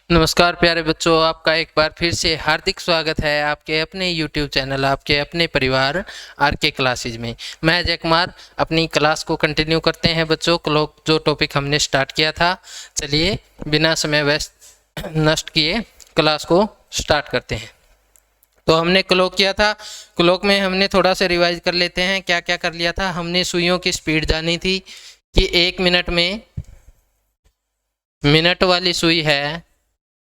नमस्कार प्यारे बच्चों, आपका एक बार फिर से हार्दिक स्वागत है आपके अपने YouTube चैनल, आपके अपने परिवार RK क्लासेज में। मैं अजय कुमार अपनी क्लास को कंटिन्यू करते हैं बच्चों। जो टॉपिक हमने स्टार्ट किया था, चलिए बिना समय व्यस्त नष्ट किए क्लास को स्टार्ट करते हैं। तो हमने क्लॉक किया था, क्लॉक में हमने थोड़ा सा रिवाइज कर लेते हैं। क्या क्या कर लिया था हमने? सुइयों की स्पीड जानी थी कि 1 मिनट में, मिनट वाली सुई है,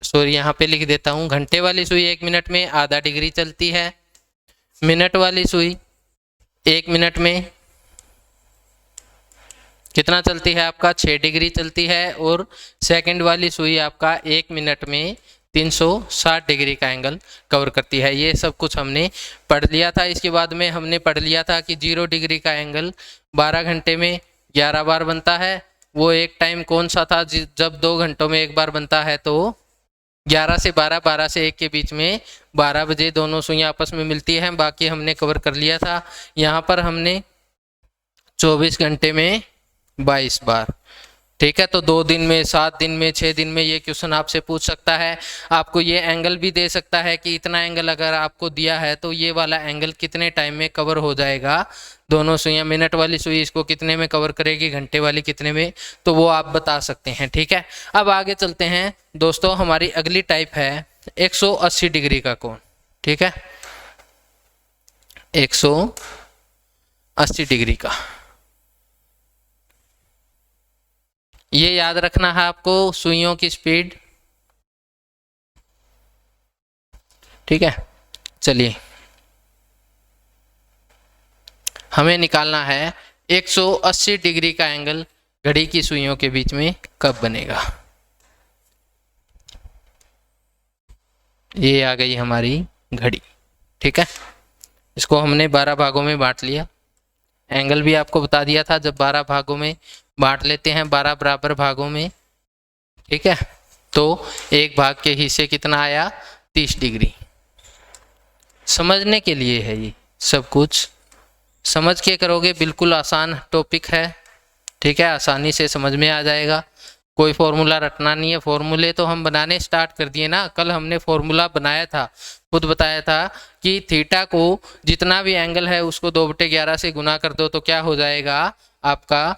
सॉरी यहाँ पे लिख देता हूँ, घंटे वाली सुई 1 मिनट में आधा डिग्री चलती है। मिनट वाली सुई 1 मिनट में कितना चलती है? आपका 6 डिग्री चलती है। और सेकंड वाली सुई आपका 1 मिनट में 360 डिग्री का एंगल कवर करती है। ये सब कुछ हमने पढ़ लिया था। इसके बाद में हमने पढ़ लिया था कि 0 डिग्री का एंगल 12 घंटे में 11 बार बनता है। वो एक टाइम कौन सा था जब 2 घंटों में एक बार बनता है? तो 11 से 12, 12 से 1 के बीच में 12 बजे दोनों सुइयां आपस में मिलती हैं। बाकी हमने कवर कर लिया था। यहाँ पर हमने 24 घंटे में 22 बार, ठीक है। तो 2 दिन में, 7 दिन में, 6 दिन में ये क्वेश्चन आपसे पूछ सकता है। आपको ये एंगल भी दे सकता है कि इतना एंगल अगर आपको दिया है तो ये वाला एंगल कितने टाइम में कवर हो जाएगा। दोनों सुइयां, मिनट वाली सुई इसको कितने में कवर करेगी, घंटे वाली कितने में, तो वो आप बता सकते हैं, ठीक है। अब आगे चलते हैं दोस्तों। हमारी अगली टाइप है 180 डिग्री का कोण, ठीक है। 180 डिग्री का, ये याद रखना है आपको, सुइयों की स्पीड, ठीक है। चलिए हमें निकालना है 180 डिग्री का एंगल घड़ी की सुइयों के बीच में कब बनेगा। ये आ गई हमारी घड़ी, ठीक है। इसको हमने 12 भागों में बांट लिया। एंगल भी आपको बता दिया था, जब 12 भागों में बांट लेते हैं, 12 बराबर भागों में, ठीक है, तो एक भाग के हिस्से कितना आया? 30 डिग्री। समझने के लिए है, ये सब कुछ समझ के करोगे, बिल्कुल आसान टॉपिक है, ठीक है। आसानी से समझ में आ जाएगा। कोई फॉर्मूला रटना नहीं है। फॉर्मूले तो हम बनाने स्टार्ट कर दिए ना। कल हमने फॉर्मूला बनाया था, खुद बताया था कि थीटा को जितना भी एंगल है उसको 2/11 से गुना कर दो तो क्या हो जाएगा आपका?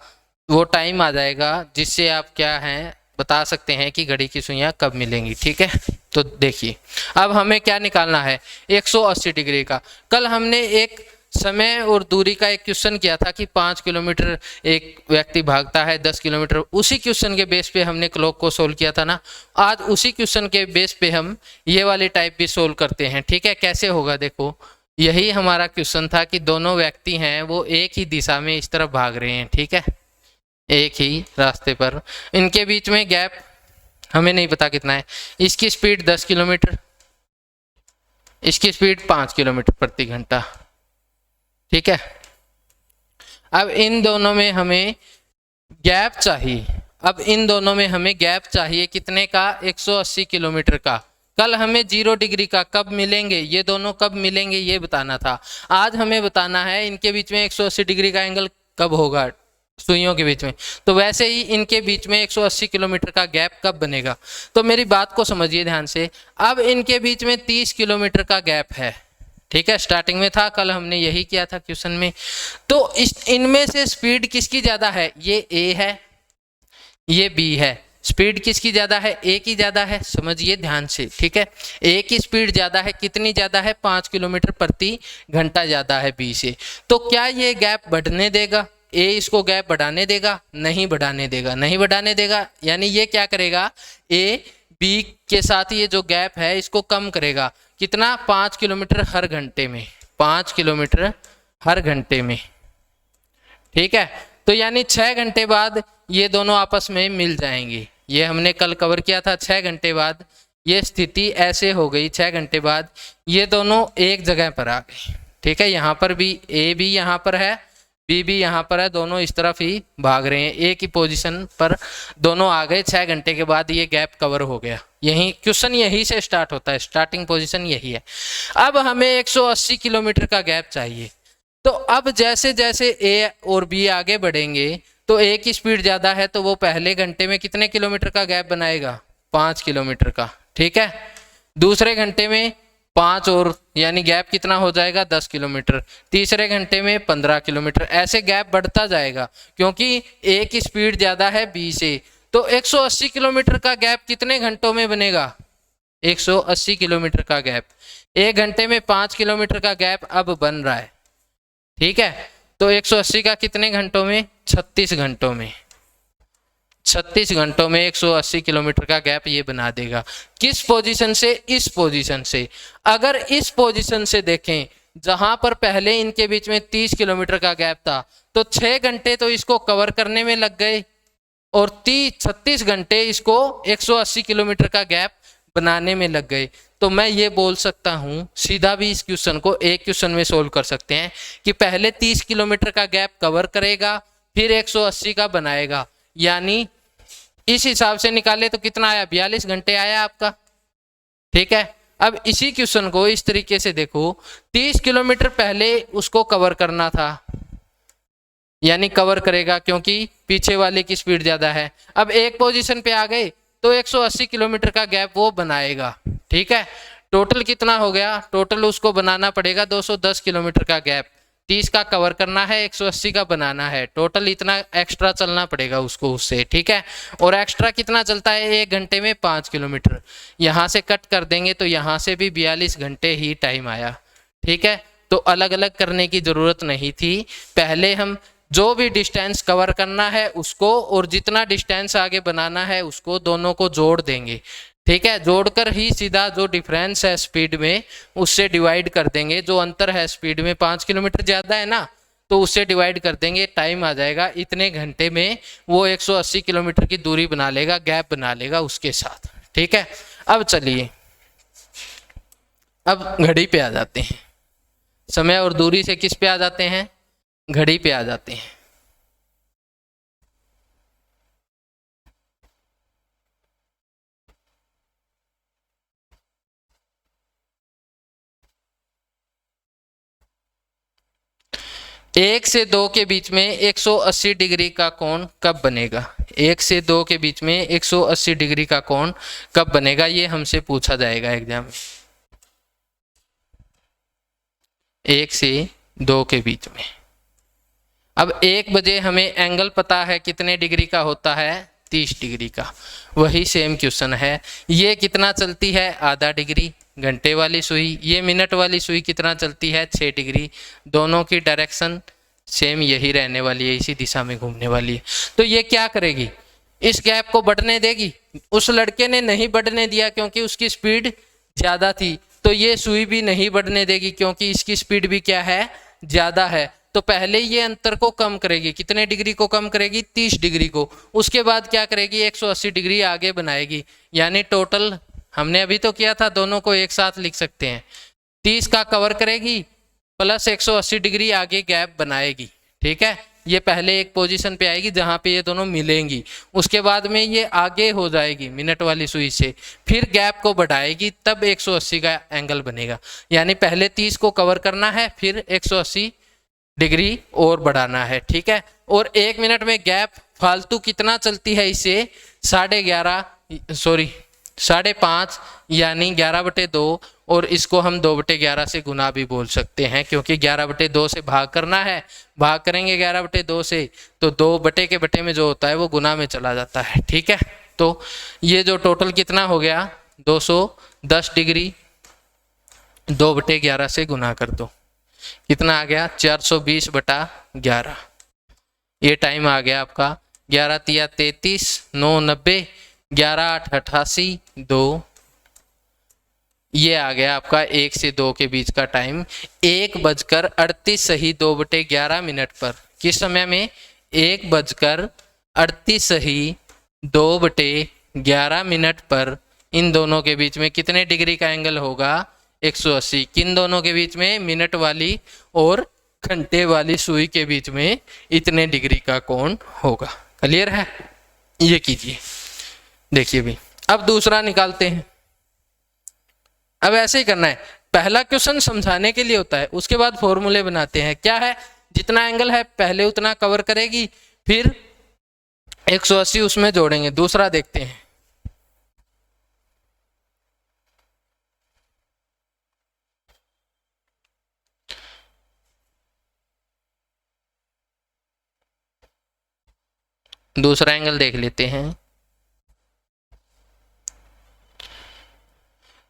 वो टाइम आ जाएगा जिससे आप क्या हैं बता सकते हैं कि घड़ी की सुइयां कब मिलेंगी, ठीक है। तो देखिए अब हमें क्या निकालना है 180 डिग्री का। कल हमने एक समय और दूरी का एक क्वेश्चन किया था कि 5 किलोमीटर एक व्यक्ति भागता है 10 किलोमीटर। उसी क्वेश्चन के बेस पे हमने क्लॉक को सोल्व किया था ना। आज उसी क्वेश्चन के बेस पे हम ये वाली टाइप भी सोल्व करते हैं, ठीक है। कैसे होगा देखो, यही हमारा क्वेश्चन था कि दोनों व्यक्ति हैं वो एक ही दिशा में इस तरफ भाग रहे हैं, ठीक है, एक ही रास्ते पर। इनके बीच में गैप हमें नहीं पता कितना है। इसकी स्पीड 10 किलोमीटर, इसकी स्पीड 5 किलोमीटर प्रति घंटा, ठीक है। अब इन दोनों में हमें गैप चाहिए। अब इन दोनों में हमें गैप चाहिए कितने का? 180 किलोमीटर का। कल हमें 0 डिग्री का कब मिलेंगे, ये दोनों कब मिलेंगे ये बताना था। आज हमें बताना है इनके बीच में 180 डिग्री का एंगल कब होगा सुइयों के बीच में। तो वैसे ही इनके बीच में 180 किलोमीटर का गैप कब बनेगा। तो मेरी बात को समझिए ध्यान से। अब इनके बीच में 30 किलोमीटर का गैप है, ठीक है। स्टार्टिंग में था, कल हमने यही किया था क्वेश्चन में। तो इनमें से स्पीड किसकी ज्यादा है? ये ए है, ये बी है। स्पीड किसकी ज्यादा है? ए की ज्यादा है। समझिए ध्यान से, ठीक है। ए की स्पीड ज्यादा है, कितनी ज्यादा है? 5 किलोमीटर प्रति घंटा ज्यादा है बी से। तो क्या ये गैप बढ़ने देगा? ए इसको गैप बढ़ाने देगा? नहीं बढ़ाने देगा। नहीं बढ़ाने देगा यानी ये क्या करेगा? ए बी के साथ ये जो गैप है इसको कम करेगा। कितना? 5 किलोमीटर हर घंटे में, 5 किलोमीटर हर घंटे में, ठीक है। तो यानी 6 घंटे बाद ये दोनों आपस में मिल जाएंगे। ये हमने कल कवर किया था। 6 घंटे बाद ये स्थिति ऐसे हो गई, 6 घंटे बाद ये दोनों एक जगह पर आ गए, ठीक है। यहाँ पर भी ए भी यहाँ पर है, बी भी यहाँ पर है, दोनों इस तरफ ही भाग रहे हैं, एक ही पोजीशन पर दोनों आ गए। 6 घंटे के बाद ये गैप कवर हो गया। यही क्वेश्चन यही से स्टार्ट होता है, स्टार्टिंग पोजीशन यही है। अब हमें 180 किलोमीटर का गैप चाहिए। तो अब जैसे जैसे ए और बी आगे बढ़ेंगे तो ए की स्पीड ज़्यादा है तो वो पहले घंटे में कितने किलोमीटर का गैप बनाएगा? 5 किलोमीटर का, ठीक है। दूसरे घंटे में 5 और, यानी गैप कितना हो जाएगा 10 किलोमीटर। तीसरे घंटे में 15 किलोमीटर। ऐसे गैप बढ़ता जाएगा क्योंकि ए की स्पीड ज़्यादा है बी से। तो 180 किलोमीटर का गैप कितने घंटों में बनेगा? 180 किलोमीटर का गैप। एक घंटे में 5 किलोमीटर का गैप अब बन रहा है, ठीक है। तो 180 का कितने घंटों में? 36 घंटों में। 36 घंटों में 180 किलोमीटर का गैप ये बना देगा। किस पोजीशन से? इस पोजीशन से। अगर इस पोजीशन से देखें जहां पर पहले इनके बीच में 30 किलोमीटर का गैप था, तो 6 घंटे तो इसको कवर करने में लग गए और 36 घंटे इसको 180 किलोमीटर का गैप बनाने में लग गए। तो मैं ये बोल सकता हूँ, सीधा भी इस क्वेश्चन को एक क्वेश्चन में सोल्व कर सकते हैं कि पहले 30 किलोमीटर का गैप कवर करेगा, फिर 180 का बनाएगा। यानी इस हिसाब से निकाले तो कितना आया? 42 घंटे आया आपका, ठीक है। अब इसी क्वेश्चन को इस तरीके से देखो, 30 किलोमीटर पहले उसको कवर करना था, यानी कवर करेगा क्योंकि पीछे वाले की स्पीड ज्यादा है। अब एक पोजीशन पे आ गए तो 180 किलोमीटर का गैप वो बनाएगा, ठीक है। टोटल कितना हो गया? टोटल उसको बनाना पड़ेगा 210 किलोमीटर का गैप। 30 का कवर करना है, 180 का बनाना है, टोटल इतना एक्स्ट्रा चलना पड़ेगा उसको उससे, ठीक है। और एक्स्ट्रा कितना चलता है? एक घंटे में 5 किलोमीटर। यहाँ से कट कर देंगे तो यहाँ से भी 42 घंटे ही टाइम आया, ठीक है। तो अलग अलग करने की जरूरत नहीं थी। पहले हम जो भी डिस्टेंस कवर करना है उसको और जितना डिस्टेंस आगे बनाना है उसको, दोनों को जोड़ देंगे, ठीक है। जोड़कर ही सीधा जो डिफरेंस है स्पीड में उससे डिवाइड कर देंगे। जो अंतर है स्पीड में 5 किलोमीटर ज़्यादा है ना, तो उससे डिवाइड कर देंगे, टाइम आ जाएगा। इतने घंटे में वो 180 किलोमीटर की दूरी बना लेगा, गैप बना लेगा उसके साथ, ठीक है। अब चलिए, अब घड़ी पे आ जाते हैं। समय और दूरी से किस पे आ जाते हैं? घड़ी पे आ जाते हैं। एक से 2 के बीच में 180 डिग्री का कोण कब बनेगा? 1 से 2 के बीच में 180 डिग्री का कोण कब बनेगा? ये हमसे पूछा जाएगा एग्जाम में। 1 से 2 के बीच में। अब 1 बजे हमें एंगल पता है कितने डिग्री का होता है? 30 डिग्री का। वही सेम क्वेश्चन है। ये कितना चलती है? आधा डिग्री, घंटे वाली सुई। ये मिनट वाली सुई कितना चलती है? 6 डिग्री। दोनों की डायरेक्शन सेम यही रहने वाली है, इसी दिशा में घूमने वाली है। तो ये क्या करेगी? इस गैप को बढ़ने देगी। उस लड़के ने नहीं बढ़ने दिया क्योंकि उसकी स्पीड ज़्यादा थी, तो ये सुई भी नहीं बढ़ने देगी क्योंकि इसकी स्पीड भी क्या है? ज़्यादा है। तो पहले ये अंतर को कम करेगी। कितने डिग्री को कम करेगी? 30 डिग्री को। उसके बाद क्या करेगी? 180 डिग्री आगे बनाएगी। यानी टोटल हमने अभी तो किया था, दोनों को एक साथ लिख सकते हैं। 30 का कवर करेगी प्लस 180 डिग्री आगे गैप बनाएगी, ठीक है। ये पहले एक पोजीशन पे आएगी जहां पे ये दोनों मिलेंगी। उसके बाद में ये आगे हो जाएगी मिनट वाली सुई से, फिर गैप को बढ़ाएगी, तब 180 का एंगल बनेगा। यानी पहले 30 को कवर करना है, फिर 180 डिग्री और बढ़ाना है, ठीक है। और 1 मिनट में गैप फालतू कितना चलती है? इसे 5.5 यानी 11/2, और इसको हम 2/11 से गुना भी बोल सकते हैं क्योंकि 11/2 से भाग करना है। भाग करेंगे 11/2 से तो 2/के में जो होता है वो गुना में चला जाता है, ठीक है। तो ये जो टोटल कितना हो गया? 210 डिग्री 2/11 से गुना कर दो, कितना आ गया? 420/11। ये टाइम आ गया आपका। 11 तिया 33, 9 90, 11 8 88, 2। ये आ गया आपका 1 से 2 के बीच का टाइम। 1:38 सही 2/11 मिनट पर। किस समय में? 1:38 सही 2/11 मिनट पर इन दोनों के बीच में कितने डिग्री का एंगल होगा? 180। किन दोनों के बीच में? मिनट वाली और घंटे वाली सुई के बीच में इतने डिग्री का कोण होगा। क्लियर है? ये कीजिए, देखिए भी। अब दूसरा निकालते हैं। अब ऐसे ही करना है। पहला क्वेश्चन समझाने के लिए होता है, उसके बाद फॉर्मूले बनाते हैं। क्या है? जितना एंगल है पहले उतना कवर करेगी, फिर 180 उसमें जोड़ेंगे। दूसरा देखते हैं। दूसरा एंगल देख लेते हैं।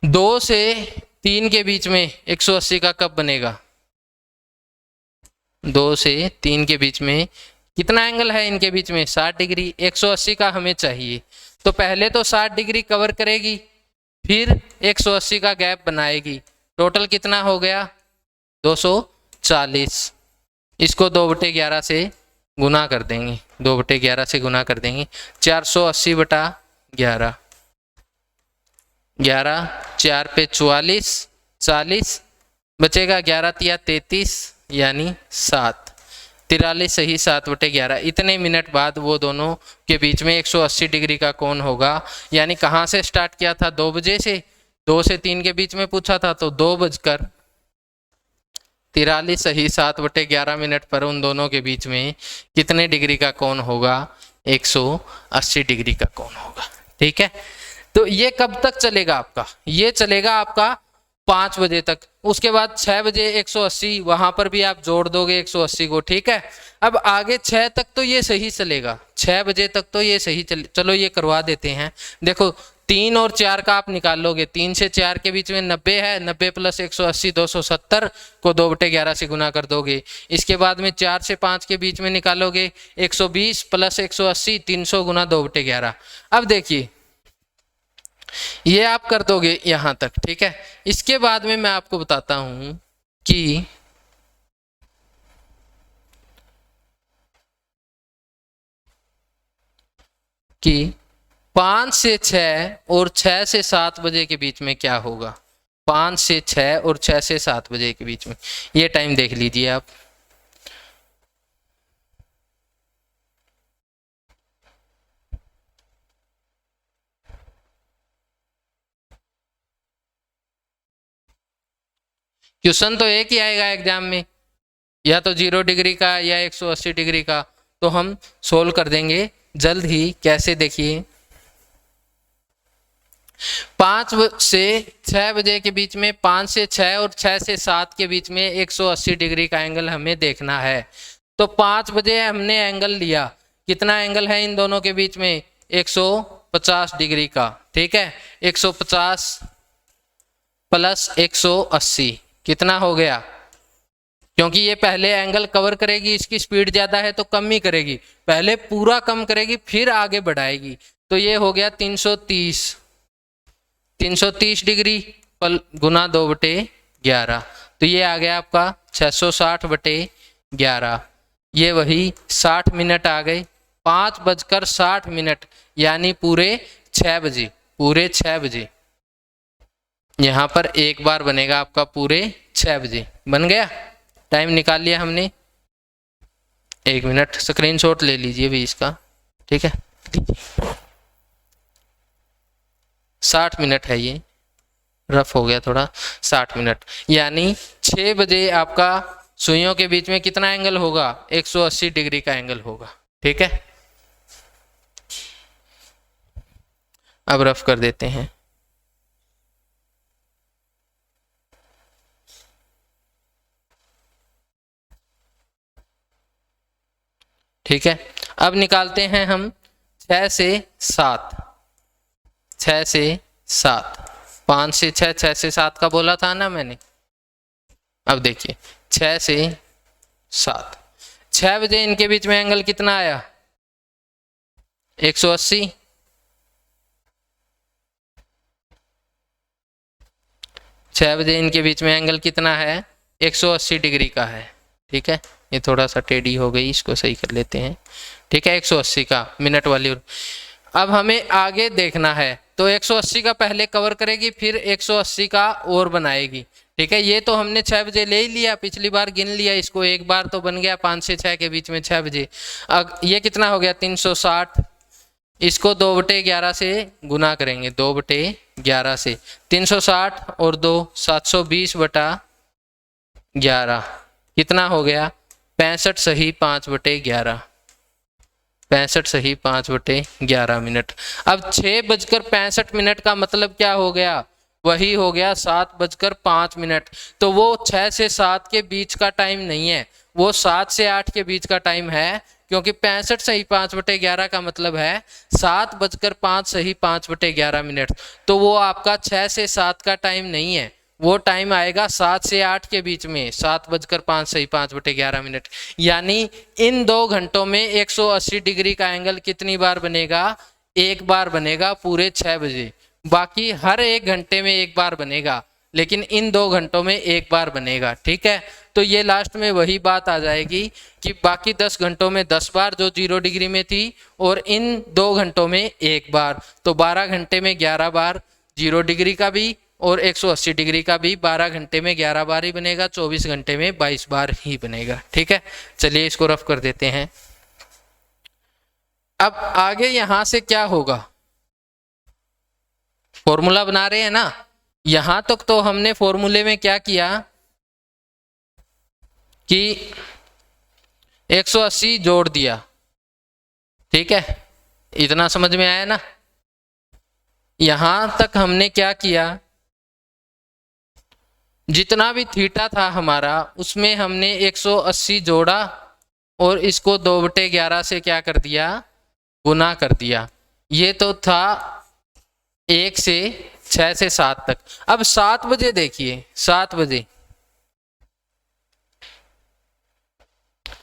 2 से 3 के बीच में 180 का कब बनेगा? 2 से 3 के बीच में कितना एंगल है इनके बीच में? 60 डिग्री। 180 का हमें चाहिए, तो पहले तो 60 डिग्री कवर करेगी, फिर 180 का गैप बनाएगी। टोटल कितना हो गया? 240। इसको 2/11 से गुना कर देंगे, 2/11 से गुना कर देंगे। 480/11, 11, 4 पे 44, 40 बचेगा, 11 तिया 33 यानी 7, 43 सही 7/11। इतने मिनट बाद वो दोनों के बीच में 180 डिग्री का कोण होगा। यानी कहाँ से स्टार्ट किया था? 2 बजे से। 2 से 3 के बीच में पूछा था, तो 2:43 सही 7/11 मिनट पर उन दोनों के बीच में कितने डिग्री का कोण होगा? 180 डिग्री का कोण होगा। ठीक है, तो ये कब तक चलेगा आपका? ये चलेगा आपका 5 बजे तक। उसके बाद 6 बजे 180, वहां पर भी आप जोड़ दोगे 180 को। ठीक है, अब आगे 6 तक तो ये सही चलेगा, 6 बजे तक तो ये सही चलो ये करवा देते हैं। देखो 3 और 4 का आप निकाल लोगे। 3 से 4 के बीच में 90 है, 90 प्लस 180 270 को 2/11 से गुना कर दोगे। इसके बाद में 4 से 5 के बीच में निकालोगे 120 प्लस 180 300 गुना 2/11। अब देखिए ये आप कर दोगे यहां तक। ठीक है, इसके बाद में मैं आपको बताता हूं कि कि 5 से 6 और 6 से 7 बजे के बीच में क्या होगा? 5 से 6 और 6 से 7 बजे के बीच में ये टाइम देख लीजिए आप। क्वेश्चन तो एक ही आएगा एग्जाम में, या तो 0 डिग्री का या 180 डिग्री का। तो हम सोल्व कर देंगे जल्द ही। कैसे? देखिए 5 से 6 बजे के बीच में, 5 से 6 और 6 से 7 के बीच में 180 डिग्री का एंगल हमें देखना है। तो 5 बजे हमने एंगल लिया, कितना एंगल है इन दोनों के बीच में? 150 डिग्री का। ठीक है, 150 प्लस 180 कितना हो गया? क्योंकि ये पहले एंगल कवर करेगी, इसकी स्पीड ज्यादा है तो कम ही करेगी, पहले पूरा कम करेगी फिर आगे बढ़ाएगी। तो ये हो गया 330 डिग्री गुना 2/11। तो ये आ गया आपका 660/11। ये वही 60 मिनट आ गए। 5:60 यानी पूरे 6 बजे, पूरे 6 बजे। यहाँ पर एक बार बनेगा आपका पूरे 6 बजे। बन गया, टाइम निकाल लिया हमने। 1 मिनट स्क्रीनशॉट ले लीजिए भी इसका। ठीक है, 60 मिनट है, ये रफ हो गया थोड़ा। 60 मिनट यानी 6 बजे आपका सुइयों के बीच में कितना एंगल होगा? 180 डिग्री का एंगल होगा। ठीक है, अब रफ कर देते हैं। ठीक है, अब निकालते हैं हम 6 से 7। 6 से 7, 5 से 6, 6 से 7 का बोला था ना मैंने। अब देखिए 6 से 7, 6 बजे इनके बीच में एंगल कितना आया? 180। 6 बजे इनके बीच में एंगल कितना है? 180 डिग्री का है। ठीक है, ये थोड़ा सा टेढ़ी हो गई, इसको सही कर लेते हैं। ठीक है, 180 का मिनट वाली। अब हमें आगे देखना है, तो 180 का पहले कवर करेगी, फिर 180 का और बनाएगी। ठीक है, ये तो हमने 6 बजे ले ही लिया, पिछली बार गिन लिया इसको, एक बार तो बन गया 5 से 6 के बीच में 6 बजे। अब ये कितना हो गया? 360। इसको 2/11 से गुना करेंगे, 2/11 से 360 और 2 720/11 कितना हो गया? 65 सही 5/11, 65 सही 5/11 मिनट। अब 6:65 का मतलब क्या हो गया? वही हो गया 7:05। तो वो 6 से 7 के बीच का टाइम नहीं है, वो 7 से 8 के बीच का टाइम है। क्योंकि 65 सही 5/11 का मतलब है 7:05 सही 5/11 मिनट। तो वो आपका 6 से 7 का टाइम नहीं है, वो टाइम आएगा 7 से 8 के बीच में, 7:05 सही 5/11 मिनट। यानी इन 2 घंटों में 180 डिग्री का एंगल कितनी बार बनेगा? एक बार बनेगा पूरे 6 बजे। बाकी हर 1 घंटे में एक बार बनेगा, लेकिन इन 2 घंटों में एक बार बनेगा। ठीक है, तो ये लास्ट में वही बात आ जाएगी कि बाकी 10 घंटों में 10 बार जो 0 डिग्री में थी, और इन 2 घंटों में एक बार, तो 12 घंटे में 11 बार 0 डिग्री का भी और 180 डिग्री का भी 12 घंटे में 11 बार ही बनेगा, 24 घंटे में 22 बार ही बनेगा। ठीक है, चलिए इसको रफ कर देते हैं। अब आगे यहां से क्या होगा, फॉर्मूला बना रहे हैं ना। यहां तक तो हमने फॉर्मूले में क्या किया कि 180 जोड़ दिया। ठीक है, इतना समझ में आया ना। यहां तक हमने क्या किया, जितना भी थीटा था हमारा उसमें हमने 180 जोड़ा और इसको 2/11 से क्या कर दिया, गुना कर दिया। ये तो था 1 से 6 से 7 तक। अब 7 बजे देखिए, 7 बजे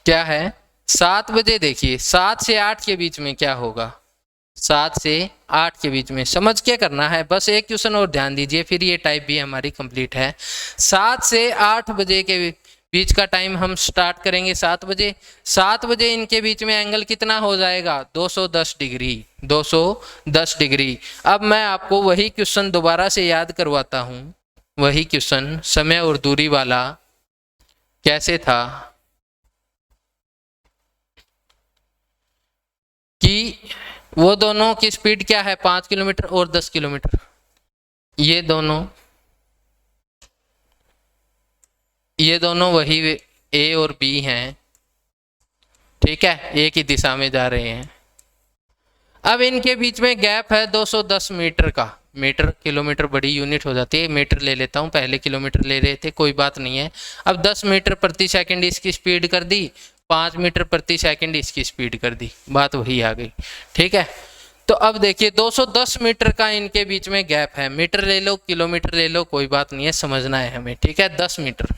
क्या है, 7 बजे देखिए 7 से 8 के बीच में क्या होगा, 7 से 8 के बीच में समझ के करना है। बस एक क्वेश्चन और ध्यान दीजिए, फिर ये टाइप भी हमारी कंप्लीट है। 7 से 8 बजे के बीच का टाइम हम स्टार्ट करेंगे 7 बजे। 7 बजे इनके बीच में एंगल कितना हो जाएगा, 210 डिग्री, 210 डिग्री। अब मैं आपको वही क्वेश्चन दोबारा से याद करवाता हूं। वही क्वेश्चन समय और दूरी वाला कैसे था कि वो दोनों की स्पीड क्या है, 5 किलोमीटर और 10 किलोमीटर। ये दोनों वही ए और बी हैं। ठीक है, एक ही दिशा में जा रहे हैं। अब इनके बीच में गैप है 210 मीटर का। मीटर किलोमीटर बड़ी यूनिट हो जाती है, मीटर ले लेता हूं, पहले किलोमीटर ले रहे थे, कोई बात नहीं है। अब 10 मीटर प्रति सेकंड इसकी स्पीड कर दी, 5 मीटर प्रति सेकंड इसकी स्पीड कर दी, बात वही आ गई। ठीक है, तो अब देखिए 210 मीटर का इनके बीच में गैप है। मीटर ले लो किलोमीटर ले लो, कोई बात नहीं है, समझना है हमें। ठीक है, 10 मीटर,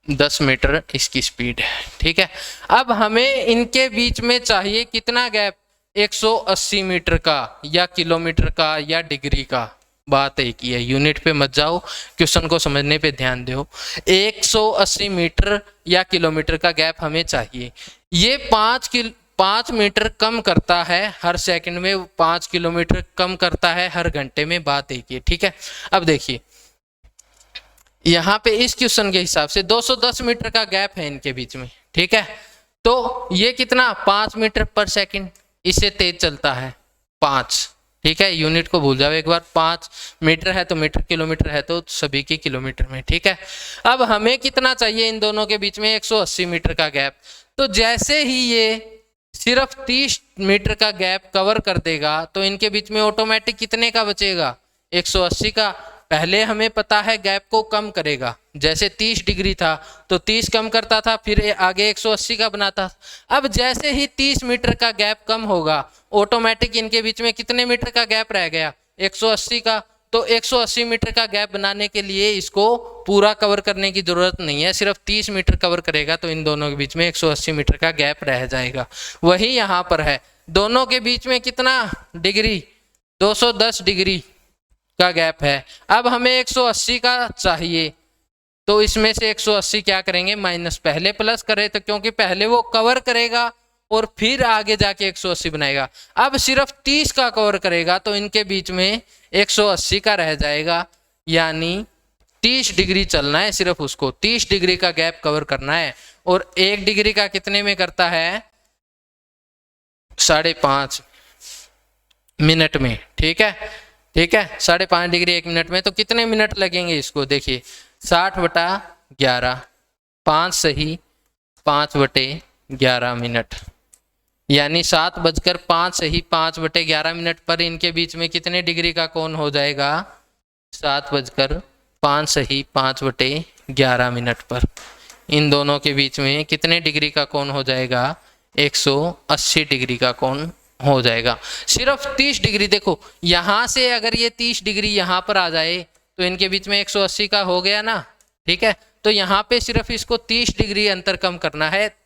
10 मीटर इसकी स्पीड है। ठीक है, अब हमें इनके बीच में चाहिए कितना गैप, 180 मीटर का या किलोमीटर का या डिग्री का। बात एक ही है, यूनिट पे मत जाओ, क्वेश्चन को समझने पे ध्यान दो। 180 मीटर या किलोमीटर का गैप हमें चाहिए। ये 5 मीटर कम करता है हर सेकंड में, 5 किलोमीटर कम करता है हर घंटे में, बात एक ही है। ठीक है, अब देखिए यहाँ पे इस क्वेश्चन के हिसाब से 210 मीटर का गैप है इनके बीच में। ठीक है, तो ये कितना, 5 मीटर पर सेकंड, इससे तेज चलता है 5। ठीक है, यूनिट को भूल जाओ एक बार, 5 मीटर है तो मीटर, किलोमीटर है तो सभी की किलोमीटर में। ठीक है, अब हमें कितना चाहिए इन दोनों के बीच में, 180 मीटर का गैप। तो जैसे ही ये सिर्फ 30 मीटर का गैप कवर कर देगा तो इनके बीच में ऑटोमेटिक कितने का बचेगा, 180 का। पहले हमें पता है गैप को कम करेगा, जैसे 30 डिग्री था तो 30 कम करता था, फिर आगे 180 का बनाता। अब जैसे ही 30 मीटर का गैप कम होगा, ऑटोमेटिक इनके बीच में कितने मीटर का गैप रह गया, 180 का। तो 180 मीटर का गैप बनाने के लिए इसको पूरा कवर करने की जरूरत नहीं है, सिर्फ 30 मीटर कवर करेगा तो इन दोनों के बीच में 180 मीटर का गैप रह जाएगा। वही यहाँ पर है, दोनों के बीच में कितना डिग्री, 210 डिग्री का गैप है। अब हमें 180 का चाहिए, तो इसमें से 180 क्या करेंगे, माइनस। पहले प्लस करे तो क्योंकि पहले वो कवर करेगा और फिर आगे जाके 180 बनाएगा। अब सिर्फ 30 का कवर करेगा तो इनके बीच में 180 का रह जाएगा, यानी 30 डिग्री चलना है, सिर्फ उसको 30 डिग्री का गैप कवर करना है। और 1 डिग्री का कितने में करता है, 5.5 मिनट में। ठीक है, ठीक है, 5.5 डिग्री 1 मिनट में, तो कितने मिनट लगेंगे इसको, देखिए 60/11, 5 सही 5/11 मिनट, यानी 7:05 सही 5/11 मिनट पर इनके बीच में कितने डिग्री का कोण हो जाएगा, 7:05 5 सही 5/11 मिनट पर। इन दोनों के बीच में कितने डिग्री का कोण हो जाएगा? 180 डिग्री का कोण हो जाएगा। सिर्फ 30 डिग्री, देखो यहाँ से अगर ये 30 डिग्री यहाँ पर आ जाए तो इनके बीच में 180 का हो गया ना, ठीक है। तो यहाँ पे सिर्फ इसको 30 डिग्री अंतर कम करना है,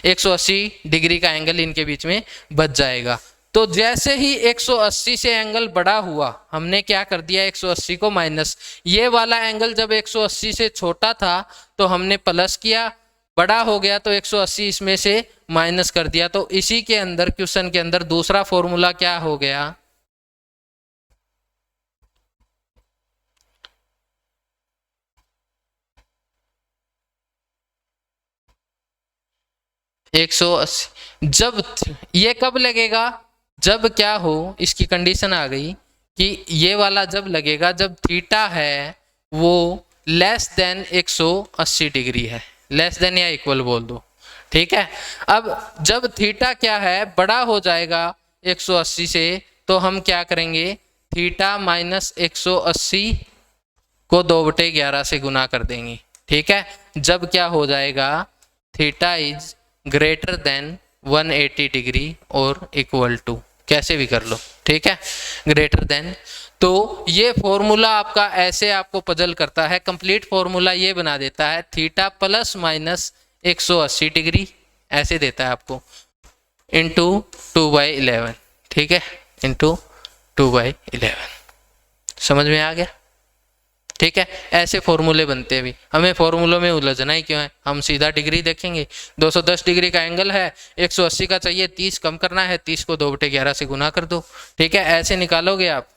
180 डिग्री का एंगल इनके बीच में बच जाएगा। तो जैसे ही 180 से एंगल बड़ा हुआ, हमने क्या कर दिया, 180 को माइनस। ये वाला एंगल जब 180 से छोटा था तो हमने प्लस किया, बड़ा हो गया तो 180 इसमें से माइनस कर दिया। तो इसी के अंदर, क्वेश्चन के अंदर दूसरा फॉर्मूला क्या हो गया, 180। जब ये कब लगेगा, जब क्या हो, इसकी कंडीशन आ गई कि ये वाला जब लगेगा जब थीटा है वो लेस देन 180 डिग्री है, लेस देन या इक्वल बोल दो, ठीक है। अब जब थीटा क्या है, बड़ा हो जाएगा 180 से, तो हम क्या करेंगे, थीटा माइनस 180 को 2/11 से गुना कर देंगे, ठीक है। जब क्या हो जाएगा, theta is greater than 180 degree और इक्वल टू, कैसे भी कर लो, ठीक है, ग्रेटर देन। तो ये फॉर्मूला आपका ऐसे आपको पजल करता है, कंप्लीट फॉर्मूला ये बना देता है, थीटा प्लस माइनस 180 डिग्री ऐसे देता है आपको, इंटू 2/11, ठीक है, इंटू 2/11। समझ में आ गया, ठीक है। ऐसे फॉर्मूले बनते हैं। भी हमें फॉर्मूलों में उलझना ही क्यों है, हम सीधा डिग्री देखेंगे। 210 डिग्री का एंगल है, 180 का चाहिए, 30 कम करना है, 30 को 2/11 से गुना कर दो, ठीक है। ऐसे निकालोगे आप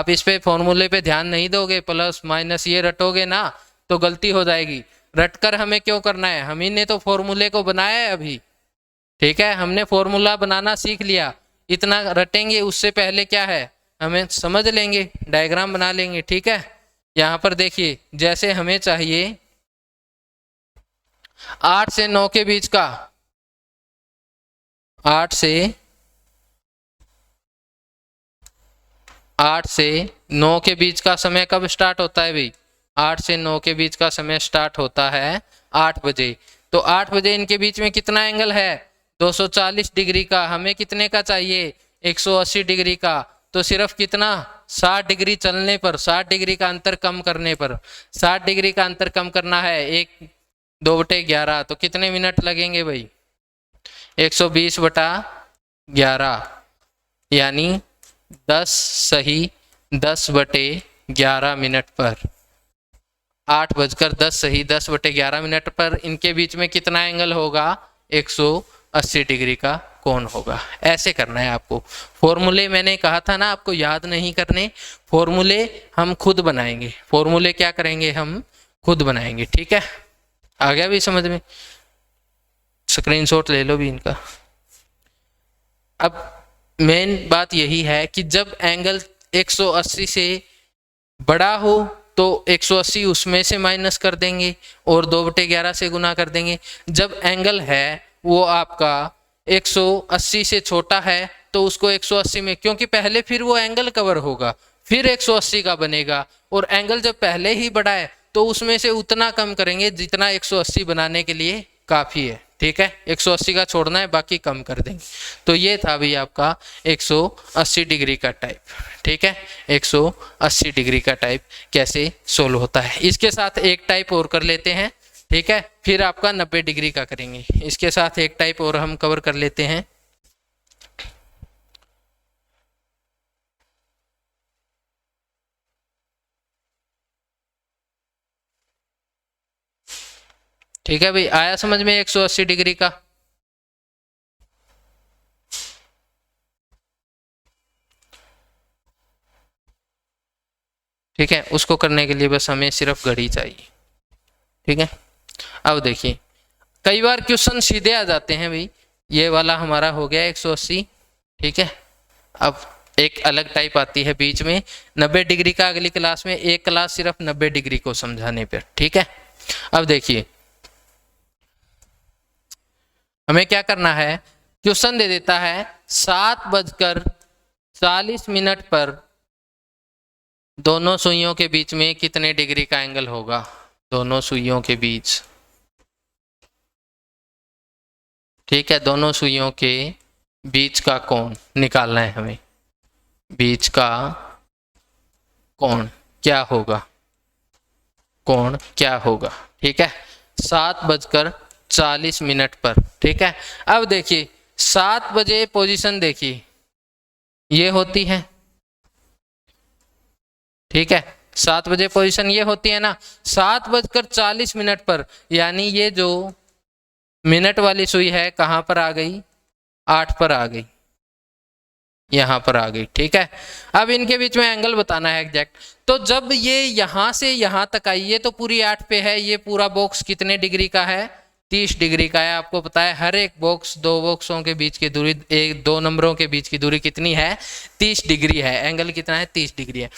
इस पे फॉर्मूले पे ध्यान नहीं दोगे, प्लस माइनस ये रटोगे ना तो गलती हो जाएगी। रटकर हमें क्यों करना है, हम ही ने तो फॉर्मूले को बनाया है अभी, ठीक है। हमने फॉर्मूला बनाना सीख लिया, इतना रटेंगे, उससे पहले क्या है, हमें समझ लेंगे, डायग्राम बना लेंगे, ठीक है। यहाँ पर देखिए, जैसे हमें चाहिए 8 से 9 के बीच का, 8 से 9 के बीच का समय कब स्टार्ट होता है भाई, 8 से 9 के बीच का समय स्टार्ट होता है 8 बजे। तो 8 बजे इनके बीच में कितना एंगल है, 240 डिग्री का। हमें कितने का चाहिए, 180 डिग्री का। तो सिर्फ कितना, 60 डिग्री चलने पर, 60 डिग्री का अंतर कम करने पर, 60 डिग्री का अंतर कम करना है, 2/11, तो कितने मिनट लगेंगे भाई, 120/11, यानी 10 सही 10/11 मिनट पर, 8:10 सही 10/11 मिनट पर इनके बीच में कितना एंगल होगा, 180 डिग्री का कोण होगा। ऐसे करना है आपको। फॉर्मूले मैंने कहा था ना आपको याद नहीं करने, फॉर्मूले हम खुद बनाएंगे, फॉर्मूले क्या करेंगे, हम खुद बनाएंगे, ठीक है। आ गया भी समझ में, स्क्रीनशॉट ले लो भी इनका। अब मेन बात यही है कि जब एंगल 180 से बड़ा हो तो 180 उसमें से माइनस कर देंगे और 2/11 से गुना कर देंगे। जब एंगल है वो आपका 180 से छोटा है तो उसको 180 में, क्योंकि पहले फिर वो एंगल कवर होगा, फिर 180 का बनेगा, और एंगल जब पहले ही बड़ा है तो उसमें से उतना कम करेंगे जितना 180 बनाने के लिए काफ़ी है, ठीक है। 180 का छोड़ना है, बाकी कम कर देंगे। तो ये था भी आपका 180 डिग्री का टाइप, ठीक है। 180 डिग्री का टाइप कैसे सोल्व होता है। इसके साथ एक टाइप और कर लेते हैं, ठीक है, फिर आपका 90 डिग्री का करेंगे। इसके साथ एक टाइप और हम कवर कर लेते हैं। ठीक है भाई, आया समझ में 180 डिग्री का। ठीक है, उसको करने के लिए बस हमें सिर्फ घड़ी चाहिए, ठीक है। अब देखिए, कई बार क्वेश्चन सीधे आ जाते हैं भाई। ये वाला हमारा हो गया 180, ठीक है। अब एक अलग टाइप आती है बीच में 90 डिग्री का, अगली क्लास में एक क्लास सिर्फ 90 डिग्री को समझाने पर, ठीक है। अब देखिए, हमें क्या करना है, क्वेश्चन दे देता है 7:40 पर दोनों सुइयों के बीच में कितने डिग्री का एंगल होगा? दोनों सुइयों के बीच, ठीक है, दोनों सुइयों के बीच का कोण निकालना है हमें। बीच का कोण क्या होगा? कोण क्या होगा? ठीक है, 7:40 पर। ठीक है, अब देखिए 7 बजे पोजीशन देखिए ये होती है, ठीक है, 7 बजे पोजीशन ये होती है ना। 7:40 पर, यानी ये जो मिनट वाली सुई है कहाँ पर आ गई? 8 पर आ गई, यहाँ पर आ गई। ठीक है, अब इनके बीच में एंगल बताना है एग्जैक्ट। तो जब ये यहाँ से यहाँ तक आई, ये तो पूरी 8 पे है, ये पूरा बॉक्स कितने डिग्री का है? 30 डिग्री का है। आपको पता है हर एक बॉक्स, दो बॉक्सों के बीच की दूरी, एक दो नंबरों के बीच की दूरी कितनी है? 30 डिग्री है। एंगल कितना है? 30 डिग्री है।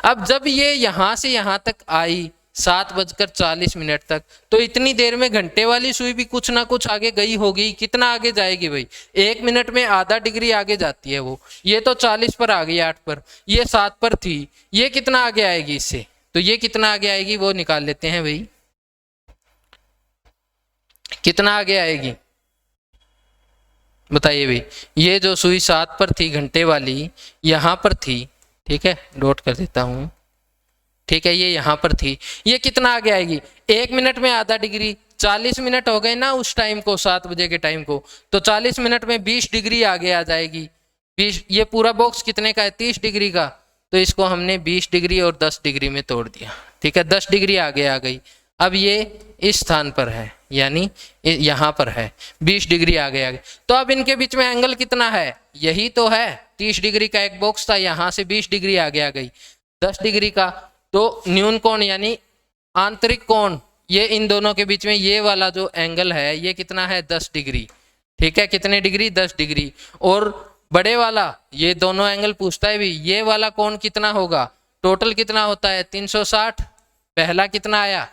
अब जब ये यहाँ से यहाँ तक आई 7:40 तक, तो इतनी देर में घंटे वाली सुई भी कुछ ना कुछ आगे गई होगी। कितना आगे जाएगी भाई? 1 मिनट में आधा डिग्री आगे जाती है वो। ये तो 40 पर आ गई 8 पर, ये 7 पर थी, ये कितना आगे आएगी इससे? तो ये कितना आगे आएगी वो निकाल लेते हैं भाई। कितना आगे आएगी बताइए भाई? ये जो सुई 7 पर थी घंटे वाली, यहाँ पर थी, ठीक है, नोट कर देता हूँ, ठीक है, ये यहाँ पर थी, ये कितना आगे आएगी? 1 मिनट में आधा डिग्री, 40 मिनट हो गए ना उस टाइम को, 7 बजे के टाइम को, तो 40 मिनट में 20 डिग्री आगे आ जाएगी। 20, ये पूरा बॉक्स कितने का है? 30 डिग्री का, तो इसको हमने 20 डिग्री और 10 डिग्री में तोड़ दिया। ठीक है, 10 डिग्री आगे आ गई। अब ये इस स्थान पर है, यानी यहाँ पर है, 20 डिग्री आगे आ गई। तो अब इनके बीच में एंगल कितना है? यही तो है, 30 डिग्री का एक बॉक्स था, यहाँ से 20 डिग्री आगे आ गई, 10 डिग्री का। तो न्यून कोण यानी आंतरिक कोण, ये इन दोनों के बीच में ये वाला जो एंगल है ये कितना है? 10 डिग्री। ठीक है, कितने डिग्री? 10 डिग्री। और बड़े वाला, ये दोनों एंगल पूछता है भी, ये वाला कोण कितना होगा? टोटल कितना होता है? 360। पहला कितना आया?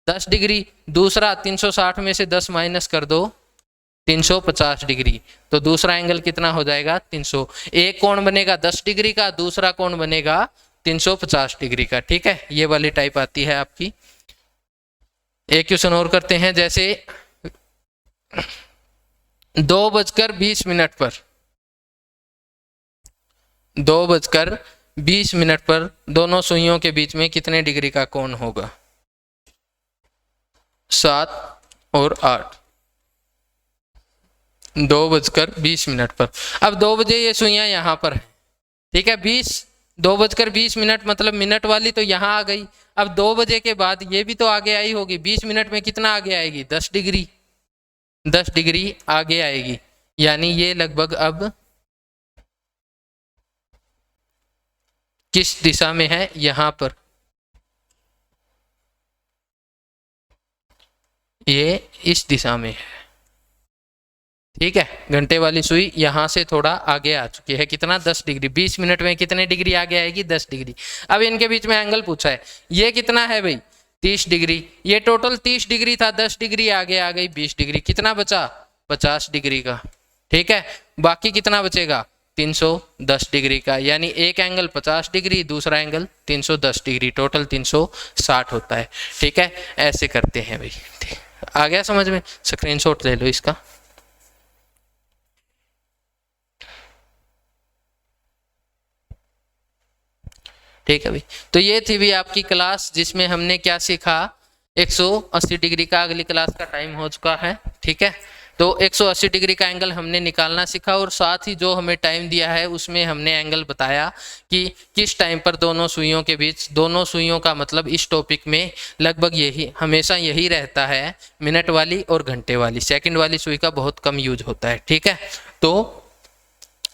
10 डिग्री। दूसरा 360 में से 10 माइनस कर दो, 350 डिग्री। तो दूसरा एंगल कितना हो जाएगा? 300। एक कोण बनेगा 10 डिग्री का, दूसरा कोण बनेगा 350 डिग्री का। ठीक है, ये वाली टाइप आती है आपकी। एक क्वेश्चन और करते हैं, जैसे 2:20 पर, 2:20 पर दोनों सुइयों के बीच में कितने डिग्री का कोण होगा? 7 और 8। 2:20 पर। अब 2 बजे ये सुइयां यहाँ पर है, ठीक है, 2:20 मतलब मिनट वाली तो यहाँ आ गई। अब 2 बजे के बाद ये भी तो आगे आई होगी, 20 मिनट में कितना आगे आएगी? 10 डिग्री, 10 डिग्री आगे आएगी, यानी ये लगभग अब किस दिशा में है? यहाँ पर, ये इस दिशा में है। ठीक है, घंटे वाली सुई यहाँ से थोड़ा आगे आ चुकी है, कितना? 10 डिग्री। 20 मिनट में कितने डिग्री आगे आएगी? 10 डिग्री। अब इनके बीच में एंगल पूछा है, ये कितना है भाई? 30 डिग्री। ये टोटल 30 डिग्री था, 10 डिग्री आगे आ गई, 20 डिग्री। कितना बचा? 50 डिग्री का। ठीक है, बाकी कितना बचेगा? 310 डिग्री का, यानी एक एंगल 50 डिग्री, दूसरा एंगल 310 डिग्री, टोटल 360 होता है। ठीक है, ऐसे करते हैं भाई। आ गया समझ में? स्क्रीनशॉट ले लो इसका। ठीक है भाई, तो ये थी भी आपकी क्लास, जिसमें हमने क्या सीखा? 180 डिग्री का। अगली क्लास का टाइम हो चुका है, ठीक है, तो 180 डिग्री का एंगल हमने निकालना सीखा, और साथ ही जो हमें टाइम दिया है उसमें हमने एंगल बताया कि किस टाइम पर दोनों सुइयों के बीच, दोनों सुइयों का मतलब इस टॉपिक में लगभग यही, हमेशा यही रहता है, मिनट वाली और घंटे वाली। सेकंड वाली सुई का बहुत कम यूज होता है। ठीक है, तो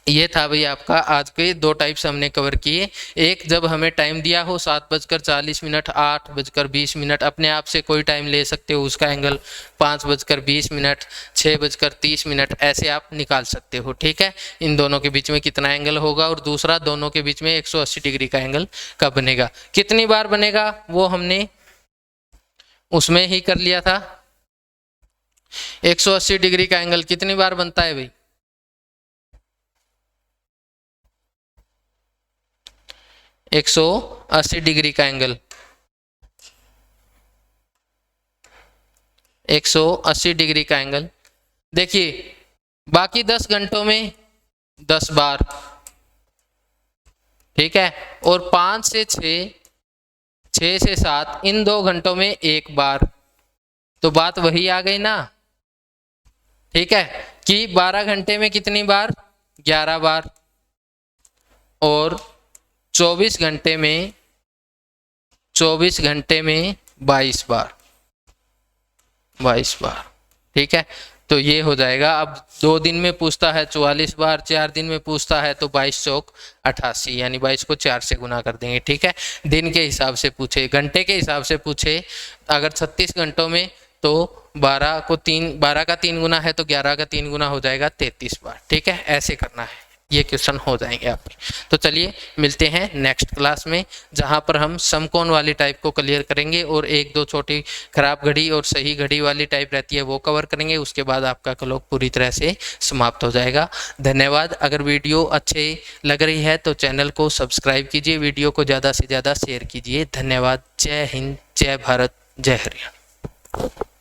ये था भाई आपका आज के 2 टाइप्स हमने कवर किए। एक, जब हमें टाइम दिया हो 7:40, 8:20, अपने आप से कोई टाइम ले सकते हो, उसका एंगल 5:20, 6:30, ऐसे आप निकाल सकते हो। ठीक है, इन दोनों के बीच में कितना एंगल होगा, और दूसरा, दोनों के बीच में 180 डिग्री का एंगल कब बनेगा, कितनी बार बनेगा, वो हमने उसमें ही कर लिया था। 180 डिग्री का एंगल कितनी बार बनता है भाई? 180 डिग्री का एंगल, 180 डिग्री का एंगल। देखिए बाकी 10 घंटों में 10 बार, ठीक है, और 5 से 6, 6 से 7, इन 2 घंटों में 1 बार। तो बात वही आ गई ना, ठीक है, कि 12 घंटे में कितनी बार, 11 बार, और 24 घंटे में 22 बार, 22 बार, ठीक है। तो ये हो जाएगा। अब 2 दिन में पूछता है 44 बार, 4 दिन में पूछता है तो 22 चौक 88, यानी 22 को 4 से गुना कर देंगे, ठीक है। दिन के हिसाब से पूछे, घंटे के हिसाब से पूछे, अगर 36 घंटों में तो 12 का 3 गुना है तो 11 का 3 गुना हो जाएगा 33 बार, ठीक है। ऐसे करना है, ये क्वेश्चन हो जाएंगे आप। तो चलिए मिलते हैं नेक्स्ट क्लास में, जहां पर हम समकोण वाली टाइप को क्लियर करेंगे और 1-2 छोटी खराब घड़ी और सही घड़ी वाली टाइप रहती है वो कवर करेंगे। उसके बाद आपका क्लॉक पूरी तरह से समाप्त हो जाएगा। धन्यवाद। अगर वीडियो अच्छे लग रही है तो चैनल को सब्सक्राइब कीजिए, वीडियो को ज़्यादा से ज़्यादा शेयर कीजिए। धन्यवाद। जय हिंद, जय भारत, जय हरियाणा।